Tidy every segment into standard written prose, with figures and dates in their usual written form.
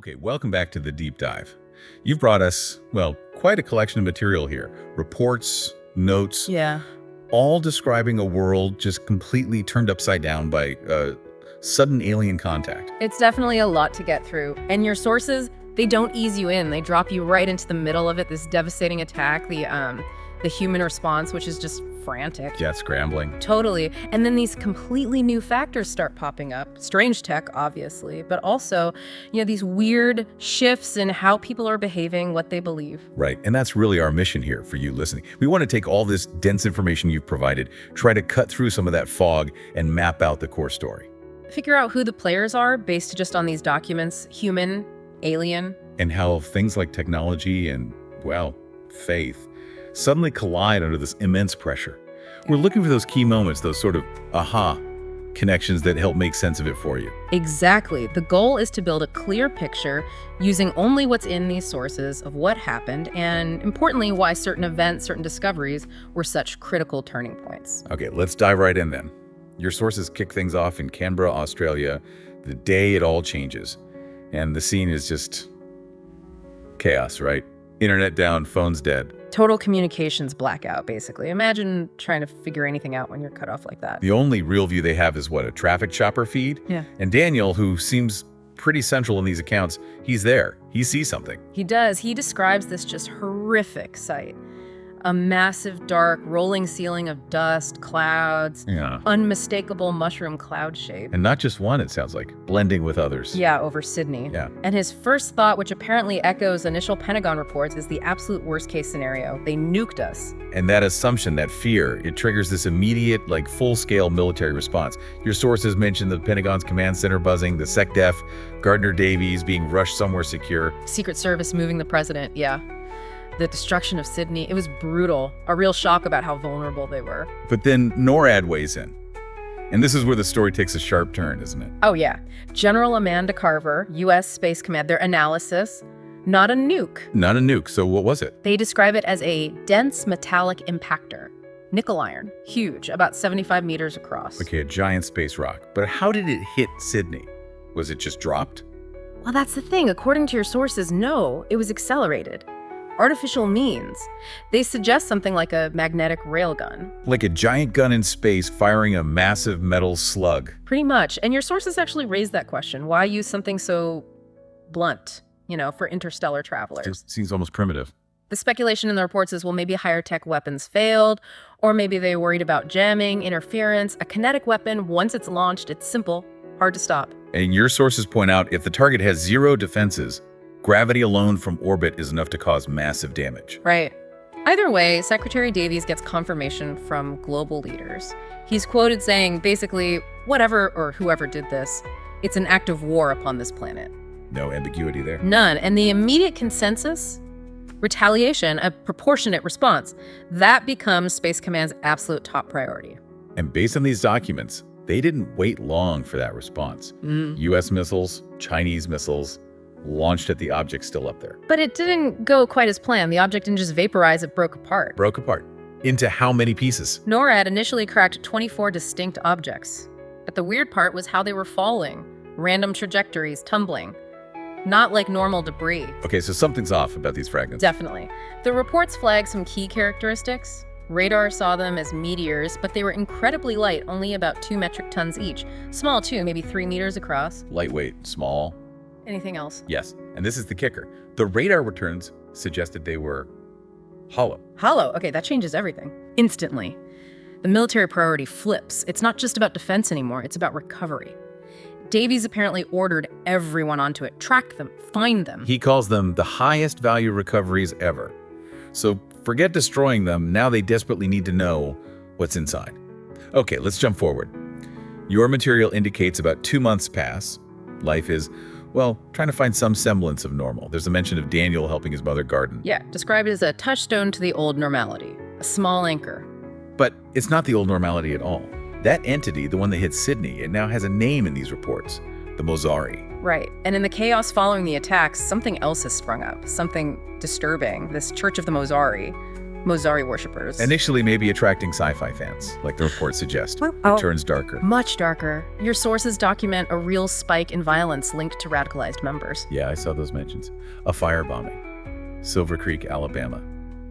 Okay, welcome back to the deep dive. You've brought us, well, quite a collection of material here. Reports, notes, Yeah. all describing a world just completely turned upside down by sudden alien contact. It's definitely a lot to get through. And your sources, they don't ease you in. They drop you right into the middle of it, this devastating attack, the human response, which is just frantic. Yeah, scrambling. Totally. And then these completely new factors start popping up. Strange tech, obviously, but also, these weird shifts in how people are behaving, what they believe. Right, and that's really our mission here for you listening. We want to take all this dense information you've provided, try to cut through some of that fog, and map out the core story. Figure out who the players are based just on these documents, human, alien. And how things like technology and, well, faith suddenly collide under this immense pressure. We're looking for those key moments, those sort of aha connections that help make sense of it for you. Exactly. The goal is to build a clear picture using only what's in these sources of what happened and, importantly, why certain events, certain discoveries were such critical turning points. Okay, let's dive right in then. Your sources kick things off in Canberra, Australia, the day it all changes. And the scene is just chaos, right? Internet down, phones dead. Total communications blackout, basically. Imagine trying to figure anything out when you're cut off like that. The only real view they have is what, a traffic chopper feed? Yeah. And Daniel, who seems pretty central in these accounts, he's there. He sees something. He does. He describes this just horrific sight. A massive, dark, rolling ceiling of dust, clouds, Yeah. unmistakable mushroom cloud shape. And not just one, it sounds like, blending with others. Yeah, over Sydney. Yeah. And his first thought, which apparently echoes initial Pentagon reports, is the absolute worst case scenario. They nuked us. And that assumption, that fear, it triggers this immediate, full-scale military response. Your sources mention the Pentagon's command center buzzing, the SecDef, Gardner Davies being rushed somewhere secure. Secret Service moving the president, yeah. The destruction of Sydney, it was brutal. A real shock about how vulnerable they were. But then NORAD weighs in. And this is where the story takes a sharp turn, isn't it? Oh, yeah. General Amanda Carver, U.S. Space Command, their analysis, not a nuke. Not a nuke, so what was it? They describe it as a dense metallic impactor. Nickel iron, huge, about 75 meters across. Okay, a giant space rock. But how did it hit Sydney? Was it just dropped? Well, that's the thing. According to your sources, no, it was accelerated. Artificial means. They suggest something like a magnetic railgun. Like a giant gun in space firing a massive metal slug. Pretty much. And your sources actually raised that question. Why use something so blunt, for interstellar travelers? Just seems almost primitive. The speculation in the reports is, well, maybe higher tech weapons failed, or maybe they worried about jamming, interference. A kinetic weapon, once it's launched, it's simple, hard to stop. And your sources point out if the target has zero defenses, gravity alone from orbit is enough to cause massive damage. Right. Either way, Secretary Davies gets confirmation from global leaders. He's quoted saying, basically, whatever or whoever did this, it's an act of war upon this planet. No ambiguity there. None. And the immediate consensus? Retaliation, a proportionate response. That becomes Space Command's absolute top priority. And based on these documents, they didn't wait long for that response. U.S. missiles, Chinese missiles, launched at the object still up there. But it didn't go quite as planned. The object didn't just vaporize, it broke apart. Broke apart. Into how many pieces? NORAD initially cracked 24 distinct objects. But the weird part was how they were falling. Random trajectories, tumbling. Not like normal debris. Okay, so something's off about these fragments. Definitely. The reports flag some key characteristics. Radar saw them as meteors, but they were incredibly light, only about 2 metric tons each. Small too, maybe 3 meters across. Lightweight, small. Anything else? Yes, and this is the kicker. The radar returns suggested they were hollow. Hollow. Okay, that changes everything. Instantly. The military priority flips. It's not just about defense anymore, it's about recovery. Davies apparently ordered everyone onto it. Track them, find them. He calls them the highest value recoveries ever. So forget destroying them, now they desperately need to know what's inside. Okay, let's jump forward. Your material indicates about 2 months pass. Life is, well, trying to find some semblance of normal. There's a mention of Daniel helping his mother garden. Yeah, described as a touchstone to the old normality, a small anchor. But it's not the old normality at all. That entity, the one that hit Sydney, it now has a name in these reports, the Mosari. Right, and in the chaos following the attacks, something else has sprung up, something disturbing. This Church of the Mosari, Mosari worshippers. Initially, maybe attracting sci-fi fans, like the reports suggest. Oh. It turns darker. Much darker. Your sources document a real spike in violence linked to radicalized members. Yeah, I saw those mentions. A firebombing. Silver Creek, Alabama.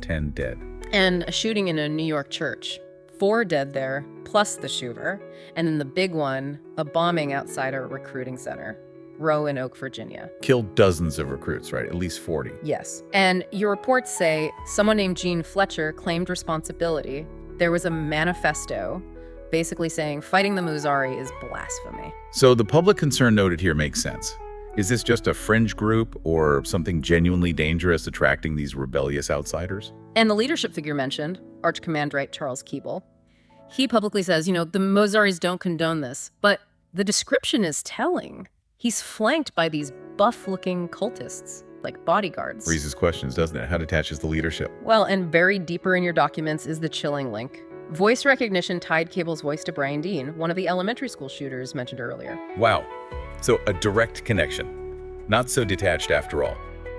10 dead. And a shooting in a New York church. 4 dead there, plus the shooter. And then the big one, a bombing outside a recruiting center. Roanoke, Virginia. Killed dozens of recruits, right? At least 40. Yes. And your reports say someone named Gene Fletcher claimed responsibility. There was a manifesto basically saying fighting the Mosari is blasphemy. So the public concern noted here makes sense. Is this just a fringe group or something genuinely dangerous attracting these rebellious outsiders? And the leadership figure mentioned, Archcommandant Charles Keeble, he publicly says, the Mosaris don't condone this, but the description is telling. He's flanked by these buff-looking cultists, like bodyguards. Raises questions, doesn't it? How it attaches the leadership. Well, and buried deeper in your documents is the chilling link. Voice recognition tied Keeble's voice to Brian Dean, one of the elementary school shooters mentioned earlier. Wow. So a direct connection. Not so detached after all.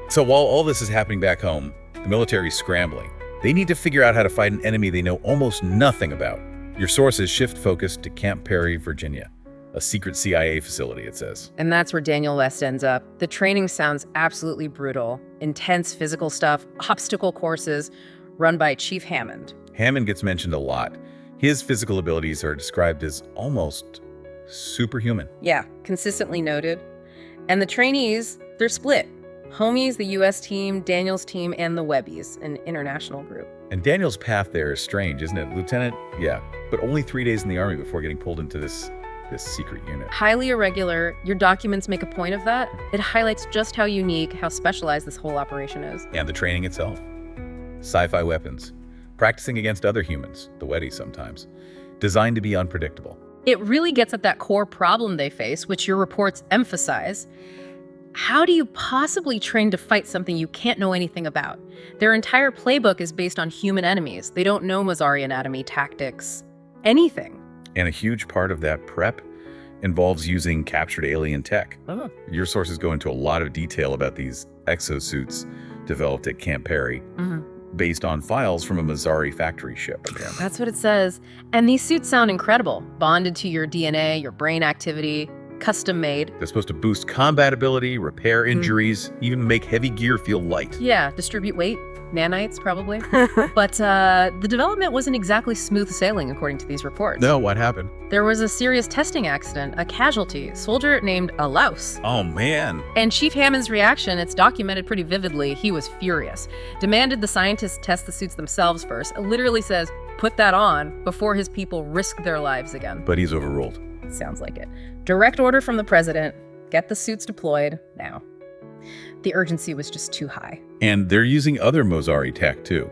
So while all this is happening back home, the military's scrambling. They need to figure out how to fight an enemy they know almost nothing about. Your sources shift focus to Camp Perry, Virginia. A secret CIA facility, it says. And that's where Daniel West ends up. The training sounds absolutely brutal. Intense physical stuff, obstacle courses, run by Chief Hammond. Hammond gets mentioned a lot. His physical abilities are described as almost superhuman. Yeah, consistently noted. And the trainees, they're split. Homie's the U.S. team, Daniel's team, and the Webbies, an international group. And Daniel's path there is strange, isn't it? Lieutenant, yeah, but only 3 days in the Army before getting pulled into this secret unit. Highly irregular. Your documents make a point of that. It highlights just how unique, how specialized this whole operation is. And the training itself. Sci-fi weapons. Practicing against other humans, the Weddies sometimes. Designed to be unpredictable. It really gets at that core problem they face, which your reports emphasize. How do you possibly train to fight something you can't know anything about? Their entire playbook is based on human enemies. They don't know Mosari anatomy, tactics, anything. And a huge part of that prep involves using captured alien tech. Oh. Your sources go into a lot of detail about these exosuits developed at Camp Perry, based on files from a Mosari factory ship, again. That's what it says. And these suits sound incredible. Bonded to your DNA, your brain activity, custom made. They're supposed to boost combat ability, repair injuries, even make heavy gear feel light. Yeah, distribute weight. Nanites, probably. But the development wasn't exactly smooth sailing, according to these reports. No, what happened? There was a serious testing accident, a casualty, soldier named Alaus. Oh, man. And Chief Hammond's reaction, it's documented pretty vividly. He was furious. Demanded the scientists test the suits themselves first. It literally says, put that on before his people risk their lives again. But he's overruled. Sounds like it. Direct order from the president. Get the suits deployed now. The urgency was just too high. And they're using other Mosari tech, too.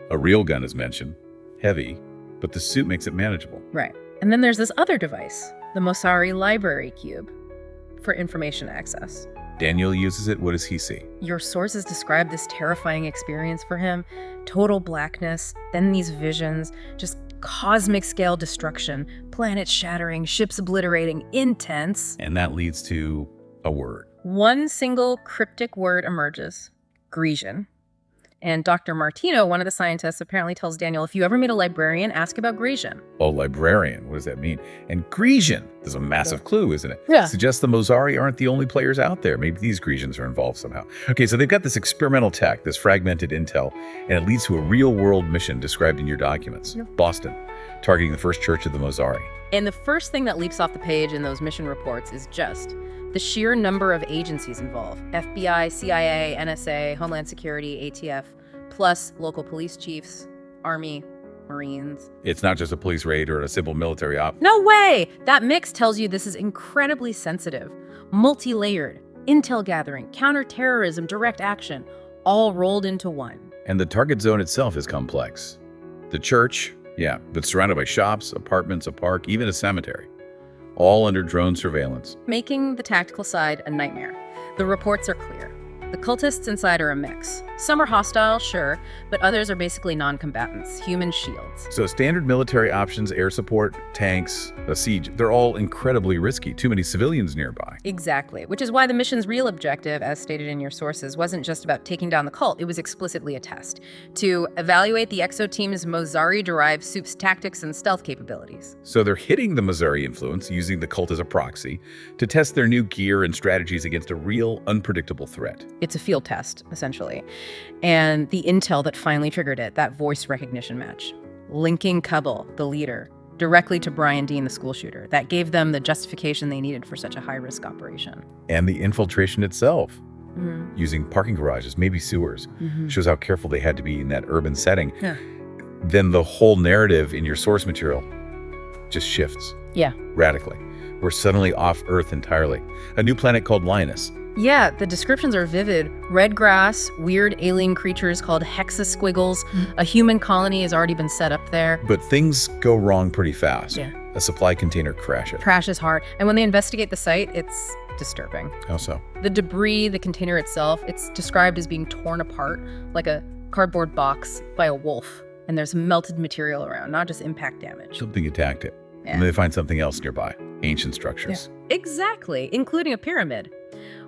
A real gun is mentioned. Heavy, but the suit makes it manageable. Right. And then there's this other device, the Mosari Library Cube, for information access. Daniel uses it. What does he see? Your sources describe this terrifying experience for him. Total blackness, then these visions, just cosmic scale destruction, planets shattering, ships obliterating, intense. And that leads to a word. One single cryptic word emerges, Gresian. And Dr. Martino, one of the scientists, apparently tells Daniel, if you ever meet a librarian, ask about Gresian. Oh, librarian. What does that mean? And Gresian, there's a massive clue, isn't it? Yeah. Suggests the Mosari aren't the only players out there. Maybe these Gresians are involved somehow. Okay, so they've got this experimental tech, this fragmented intel, and it leads to a real-world mission described in your documents. Yeah. Boston, targeting the first church of the Mosari. And the first thing that leaps off the page in those mission reports is just the sheer number of agencies involved. FBI, CIA, NSA, Homeland Security, ATF, plus local police chiefs, Army, Marines. It's not just a police raid or a simple military op. No way! That mix tells you this is incredibly sensitive, multi-layered, intel gathering, counterterrorism, direct action, all rolled into one. And the target zone itself is complex. The church, yeah, but surrounded by shops, apartments, a park, even a cemetery. All under drone surveillance. Making the tactical side a nightmare. The reports are clear. The cultists inside are a mix. Some are hostile, sure, but others are basically non-combatants, human shields. So standard military options, air support, tanks, a siege, they're all incredibly risky. Too many civilians nearby. Exactly, which is why the mission's real objective, as stated in your sources, wasn't just about taking down the cult. It was explicitly a test to evaluate the Exo Team's Mosari-derived soup's tactics and stealth capabilities. So they're hitting the Mosari influence, using the cult as a proxy, to test their new gear and strategies against a real, unpredictable threat. It's a field test, essentially. And the intel that finally triggered it, that voice recognition match. Linking Cubble, the leader, directly to Brian Dean, the school shooter. That gave them the justification they needed for such a high-risk operation. And the infiltration itself, using parking garages, maybe sewers, shows how careful they had to be in that urban setting. Yeah. Then the whole narrative in your source material just shifts. Yeah. Radically. We're suddenly off Earth entirely. A new planet called Linus. Yeah, the descriptions are vivid. Red grass, weird alien creatures called hexasquiggles. A human colony has already been set up there. But things go wrong pretty fast. Yeah. A supply container crashes. Crashes hard. And when they investigate the site, it's disturbing. How so? The debris, the container itself, it's described as being torn apart like a cardboard box by a wolf. And there's melted material around, not just impact damage. Something attacked it. Yeah. And they find something else nearby. Ancient structures. Yeah. Exactly, including a pyramid,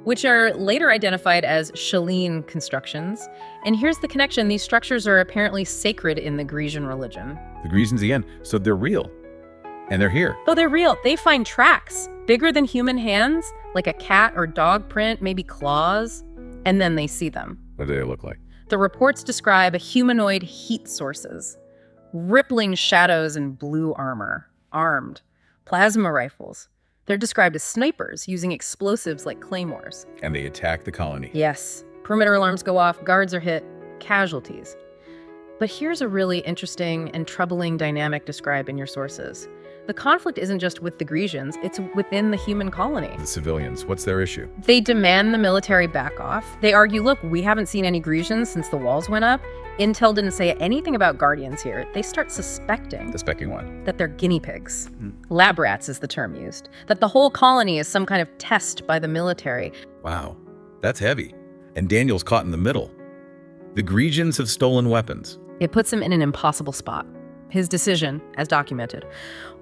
which are later identified as Shaleen constructions. And here's the connection. These structures are apparently sacred in the Gresian religion. The Gresians again. So they're real. And they're here. Oh, they're real. They find tracks bigger than human hands, like a cat or dog print, maybe claws, and then they see them. What do they look like? The reports describe a humanoid heat sources, rippling shadows in blue armor, armed, plasma rifles. They're described as snipers using explosives like claymores. And they attack the colony. Yes. Perimeter alarms go off, guards are hit, casualties. But here's a really interesting and troubling dynamic described in your sources. The conflict isn't just with the Gresians, it's within the human colony. The civilians, what's their issue? They demand the military back off. They argue, look, we haven't seen any Gresians since the walls went up. Intel didn't say anything about Guardians here. They start suspecting Suspecting what? that they're guinea pigs. Lab rats is the term used. That the whole colony is some kind of test by the military. Wow, that's heavy. And Daniel's caught in the middle. The Gresians have stolen weapons. It puts him in an impossible spot. His decision, as documented,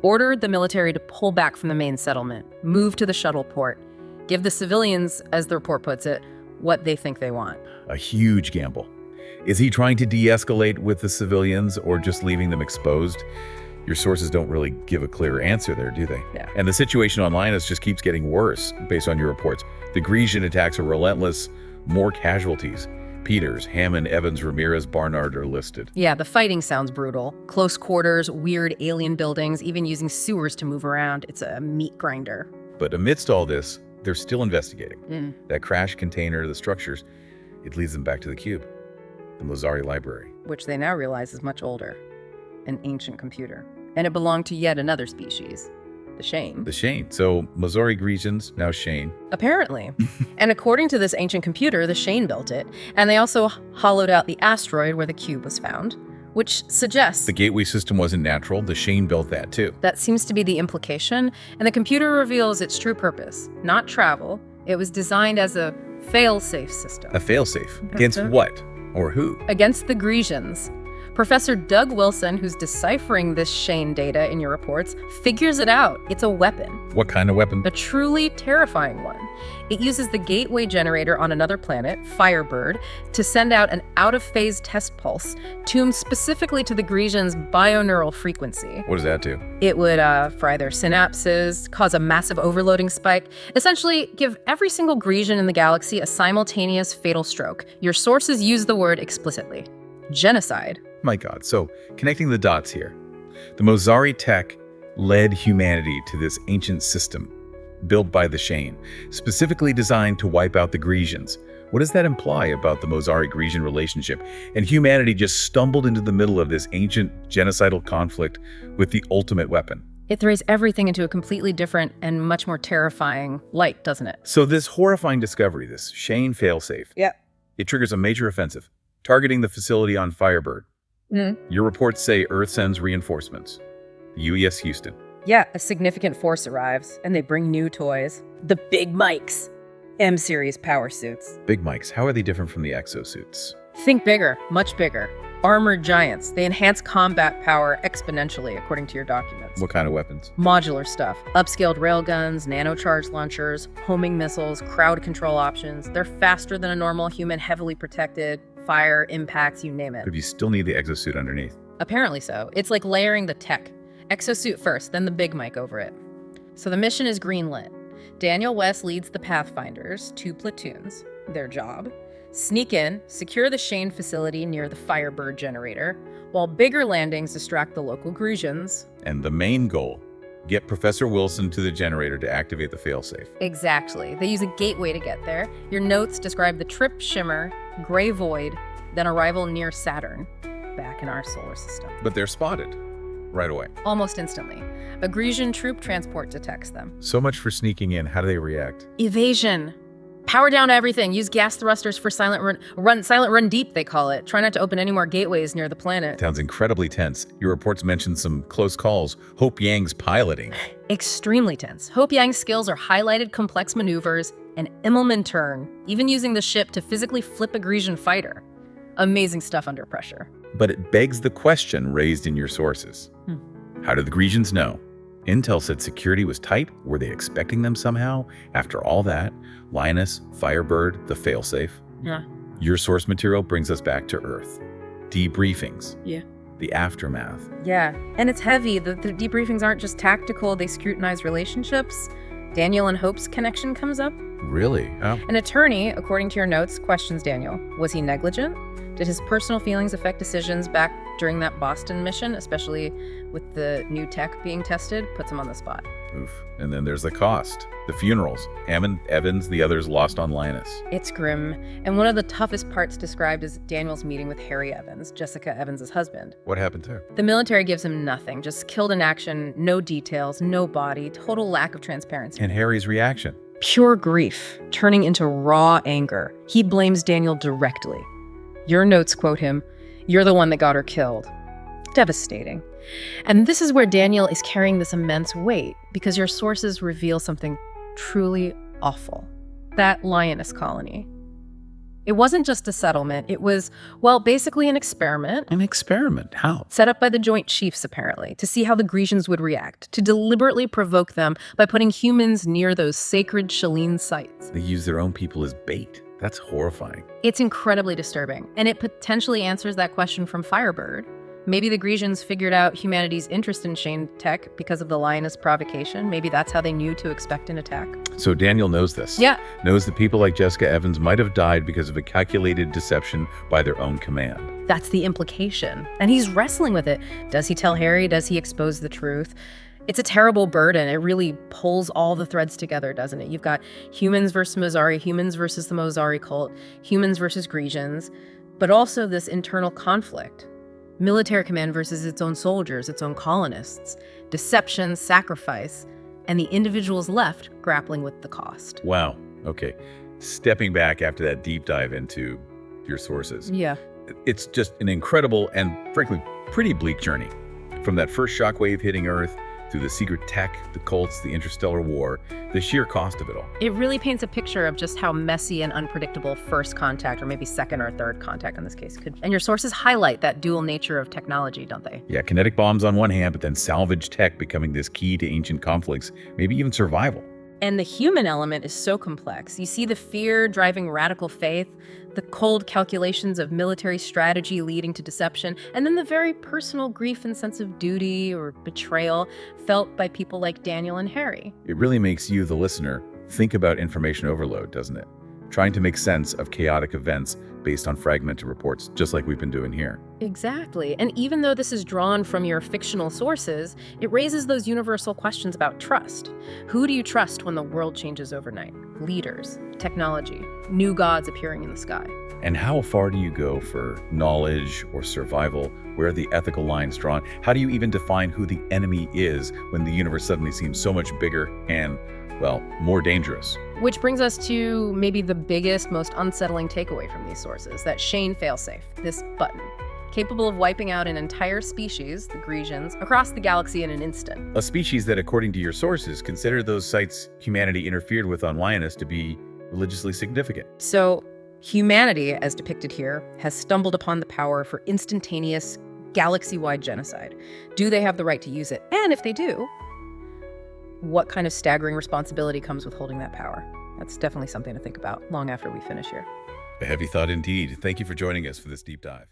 ordered the military to pull back from the main settlement, move to the shuttle port, give the civilians, as the report puts it, what they think they want. A huge gamble. Is he trying to de-escalate with the civilians or just leaving them exposed? Your sources don't really give a clear answer there, do they? Yeah. And the situation on Linus just keeps getting worse based on your reports. The Gresian attacks are relentless, more casualties. Peters, Hammond, Evans, Ramirez, Barnard are listed. Yeah, the fighting sounds brutal. Close quarters, weird alien buildings, even using sewers to move around. It's a meat grinder. But amidst all this, they're still investigating. That crash container, the structures, it leads them back to the cube, the Mosari library. Which they now realize is much older. An ancient computer. And it belonged to yet another species, the Shane. The Shane. So Mosari Gresians, now Shane. Apparently. And according to this ancient computer, the Shane built it. And they also hollowed out the asteroid where the cube was found, which suggests The gateway system wasn't natural. The Shane built that too. that seems to be the implication. And the computer reveals its true purpose, not travel. It was designed as a fail-safe system. A failsafe. Against what? Or who? Against the Gresians. Professor Doug Wilson, who's deciphering this Shane data in your reports, figures it out. It's a weapon. What kind of weapon? A truly terrifying one. It uses the gateway generator on another planet, Firebird, to send out an out-of-phase test pulse tuned specifically to the Gresians' bioneural frequency. What does that do? It would fry their synapses, cause a massive overloading spike, essentially give every single Gresian in the galaxy a simultaneous fatal stroke. Your sources use the word explicitly. Genocide. My God. So, connecting the dots here. The Mosari tech led humanity to this ancient system built by the Shane, specifically designed to wipe out the Gresians. What does that imply about the Mosari-Gresian relationship? And humanity just stumbled into the middle of this ancient genocidal conflict with the ultimate weapon. It throws everything into a completely different and much more terrifying light, doesn't it? So this horrifying discovery, this Shane failsafe, it triggers a major offensive, targeting the facility on Firebird. Your reports say Earth sends reinforcements. The UES Houston. Yeah, a significant force arrives, and they bring new toys. The big mics. M-series power suits. Big mics, how are they different from the exosuits? Think bigger, much bigger. Armored giants. They enhance combat power exponentially, according to your documents. What kind of weapons? Modular stuff. Upscaled railguns, nanocharge launchers, homing missiles, crowd control options. They're faster than a normal human, heavily protected. Fire, impacts, you name it. But you still need the exosuit underneath. Apparently so. It's like layering the tech. Exosuit first, then the big mic over it. So the mission is greenlit. Daniel West leads the Pathfinders, 2 platoons. Their job: sneak in, secure the Shane facility near the Firebird generator, while bigger landings distract the local Gresians. And the main goal, get Professor Wilson to the generator to activate the failsafe. Exactly. They use a gateway to get there. Your notes describe the trip shimmer, gray void, then arrival near Saturn, back in our solar system. But they're spotted right away. Almost instantly. A Gresian troop transport detects them. So much for sneaking in. How do they react? Evasion. Power down to everything. Use gas thrusters for silent run deep, they call it. Try not to open any more gateways near the planet. Sounds incredibly tense. Your reports mention some close calls. Hope Yang's piloting. Extremely tense. Hope Yang's skills are highlighted complex maneuvers, an Immelman turn, even using the ship to physically flip a Gresian fighter. Amazing stuff under pressure. But it begs the question raised in your sources. How did the Gresians know? Intel said security was tight. Were they expecting them somehow? After all that, Linus, Firebird, the failsafe. Yeah. Your source material brings us back to Earth. Debriefings. Yeah. The aftermath. Yeah. And it's heavy. The debriefings aren't just tactical, they scrutinize relationships. Daniel and Hope's connection comes up. Really? Oh. An attorney, according to your notes, questions Daniel. Was he negligent? Did his personal feelings affect decisions back during that Boston mission, especially with the new tech being tested? Puts him on the spot. Oof. And then there's the cost. The funerals. Hammond, Evans, the others lost on Linus. It's grim. And one of the toughest parts described is Daniel's meeting with Harry Evans, Jessica Evans' husband. What happened there? The military gives him nothing, just killed in action, no details, no body, total lack of transparency. And Harry's reaction? Pure grief, turning into raw anger. He blames Daniel directly. Your notes quote him, "You're the one that got her killed." Devastating. And this is where Daniel is carrying this immense weight, because your sources reveal something truly awful. That lioness colony. It wasn't just a settlement. It was, well, basically an experiment. An experiment? How? Set up by the Joint Chiefs, apparently, to see how the Gresians would react, to deliberately provoke them by putting humans near those sacred Shalene sites. They use their own people as bait. That's horrifying. It's incredibly disturbing, and it potentially answers that question from Firebird. Maybe the Gresians figured out humanity's interest in Shane tech because of the lioness provocation. Maybe that's how they knew to expect an attack. So Daniel knows this. Yeah. Knows that people like Jessica Evans might have died because of a calculated deception by their own command. That's the implication. And he's wrestling with it. Does he tell Harry? Does he expose the truth? It's a terrible burden. It really pulls all the threads together, doesn't it? You've got humans versus Mosari, humans versus the Mosari cult, humans versus Gresians, but also this internal conflict. Military command versus its own soldiers, its own colonists, deception, sacrifice, and the individuals left grappling with the cost. Wow. Okay. Stepping back after that deep dive into your sources. Yeah. It's just an incredible and, frankly, pretty bleak journey. From that first shockwave hitting Earth, through the secret tech, the cults, the interstellar war, the sheer cost of it all. It really paints a picture of just how messy and unpredictable first contact, or maybe second or third contact in this case, could be. And your sources highlight that dual nature of technology, don't they? Yeah, kinetic bombs on one hand, but then salvage tech becoming this key to ancient conflicts, maybe even survival. And the human element is so complex. You see the fear driving radical faith, the cold calculations of military strategy leading to deception, and then the very personal grief and sense of duty or betrayal felt by people like Daniel and Harry. It really makes you, the listener, think about information overload, doesn't it? Trying to make sense of chaotic events based on fragmented reports, just like we've been doing here. Exactly. And even though this is drawn from your fictional sources, it raises those universal questions about trust. Who do you trust when the world changes overnight? Leaders, technology, new gods appearing in the sky. And how far do you go for knowledge or survival? Where are the ethical lines drawn? How do you even define who the enemy is when the universe suddenly seems so much bigger and, well, more dangerous? Which brings us to maybe the biggest, most unsettling takeaway from these sources, that Shane failsafe, this button, capable of wiping out an entire species, the Gresians, across the galaxy in an instant. A species that, according to your sources, consider those sites humanity interfered with on Linus to be religiously significant. So, humanity, as depicted here, has stumbled upon the power for instantaneous, galaxy-wide genocide. Do they have the right to use it? And if they do, what kind of staggering responsibility comes with holding that power? That's definitely something to think about long after we finish here. A heavy thought indeed. Thank you for joining us for this deep dive.